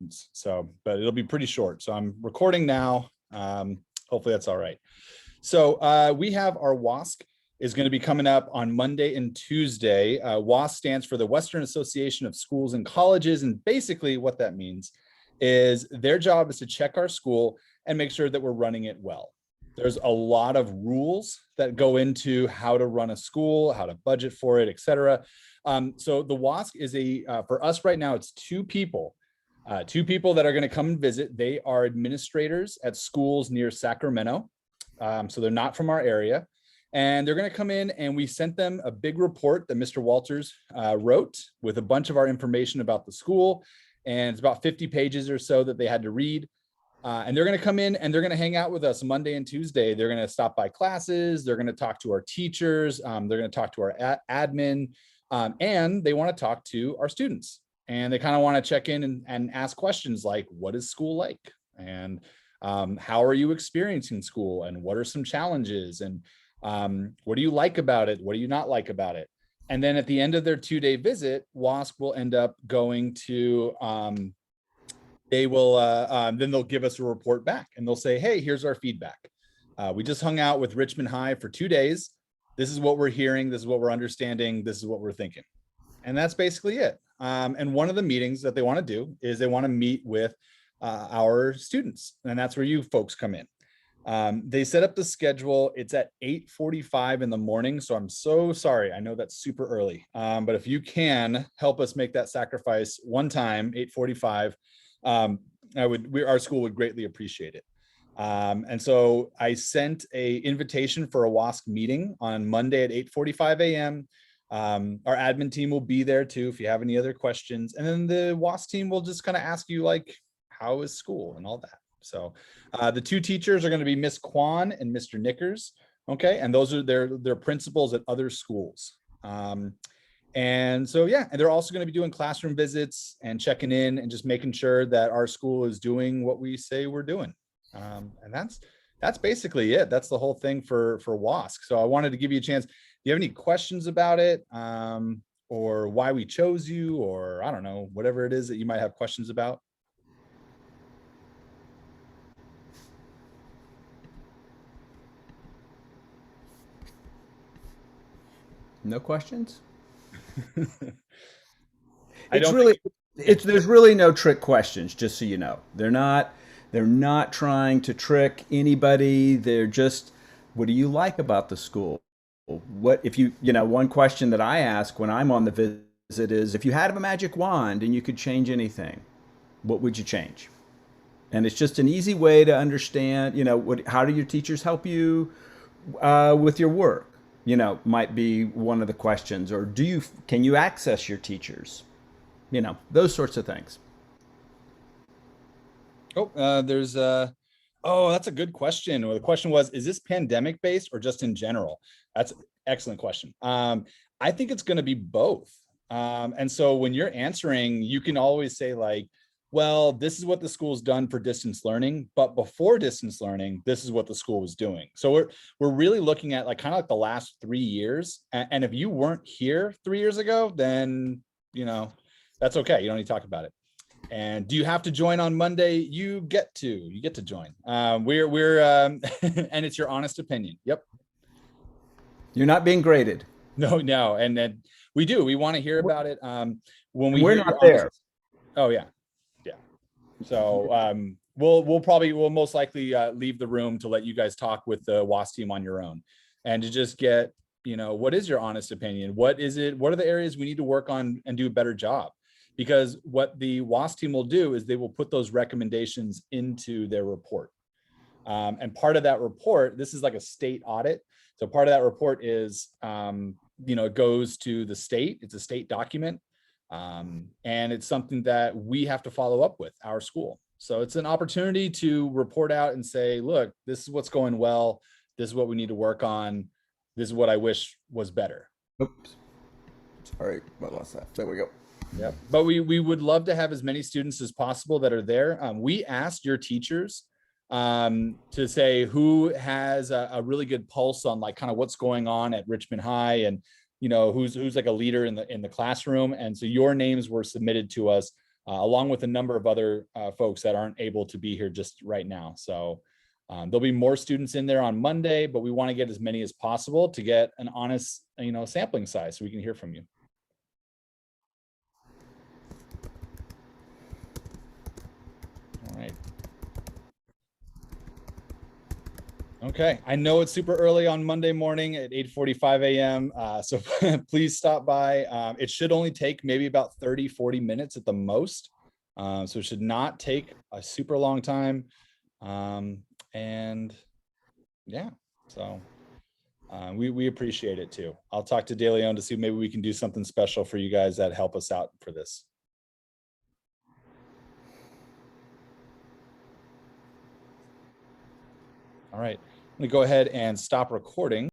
students. So, but it'll be pretty short. So I'm recording now. Hopefully that's all right. So we have our WASC is going to be coming up on Monday and Tuesday. WASC stands for the Western Association of Schools and Colleges. And basically what that means is their job is to check our school and make sure that we're running it well. There's a lot of rules that go into how to run a school, how to budget for it, et cetera. So the WASC is for us right now, it's two people that are going to come and visit. They are administrators at schools near Sacramento. So they're not from our area. And they're going to come in, and we sent them a big report that Mr. Walters wrote with a bunch of our information about the school. And it's about 50 pages or so that they had to read. And they're going to come in and they're going to hang out with us Monday and Tuesday. They're going to stop by classes. They're going to talk to our teachers. They're going to talk to our admin. And they want to talk to our students. And they kind of want to check in and ask questions like, what is school like? And how are you experiencing school? And what are some challenges? And what do you like about it? What do you not like about it? And then at the end of their 2-day visit, WASC will end up going to, then they'll give us a report back and they'll say, hey, here's our feedback. We just hung out with Richmond High for 2 days. This is what we're hearing. This is what we're understanding. This is what we're thinking. And that's basically it. And one of the meetings that they want to do is they want to meet with our students. And that's where you folks come in. They set up the schedule. It's at 8:45 in the morning. So I'm so sorry. I know that's super early. But if you can help us make that sacrifice one time, 8:45, our school would greatly appreciate it. And so I sent a invitation for a WASC meeting on Monday at 8:45 a.m. Our admin team will be there too if you have any other questions. And then the WASC team will just kind of ask you like, how is school and all that. So the two teachers are going to be Miss Kwan and Mr. Knickers. Okay. And those are their principals at other schools. And so, yeah, and they're also going to be doing classroom visits and checking in and just making sure that our school is doing what we say we're doing. And that's basically it. That's the whole thing for WASC. So I wanted to give you a chance. Do you have any questions about it, or why we chose you, or I don't know, whatever it is that you might have questions about? No questions? There's really no trick questions, just so you know. They're not trying to trick anybody. They're just, what do you like about the school? What if one question that I ask when I'm on the visit is, if you had a magic wand and you could change anything, what would you change? And it's just an easy way to understand, how do your teachers help you with your work? Might be one of the questions. Or can you access your teachers? Those sorts of things. That's a good question. Well, the question was, is this pandemic based or just in general? That's an excellent question. I think it's going to be both. And so when you're answering, you can always say like, well, this is what the school's done for distance learning, but before distance learning, this is what the school was doing. So we're really looking at like kind of like the last 3 years. And if you weren't here 3 years ago, then, that's okay. You don't need to talk about it. And do you have to join on Monday? You get to join. And it's your honest opinion. Yep. You're not being graded. No. And then we want to hear about it. We're not there. Oh yeah. So we'll most likely leave the room to let you guys talk with the WASC team on your own, and to just get, what is your honest opinion? What is it? What are the areas we need to work on and do a better job? Because what the WASC team will do is they will put those recommendations into their report. And part of that report, this is like a state audit. So part of that report is, it goes to the state. It's a state document. And it's something that we have to follow up with our school. So it's an opportunity to report out and say, look, this is what's going well. This is what we need to work on. This is what I wish was better. Oops. Sorry, I lost that. There we go. Yeah, but we would love to have as many students as possible that are there. We asked your teachers to say who has a really good pulse on like kind of what's going on at Richmond High, and who's like a leader in the classroom. And so your names were submitted to us along with a number of other folks that aren't able to be here just right now. So there'll be more students in there on Monday, but we want to get as many as possible to get an honest, sampling size so we can hear from you. All right. Okay, I know it's super early on Monday morning at 8:45 a.m. So please stop by. It should only take maybe about 30-40 minutes at the most. So it should not take a super long time. And yeah, so we appreciate it too. I'll talk to De Leon to see maybe we can do something special for you guys that help us out for this. All right, I'm gonna go ahead and stop recording.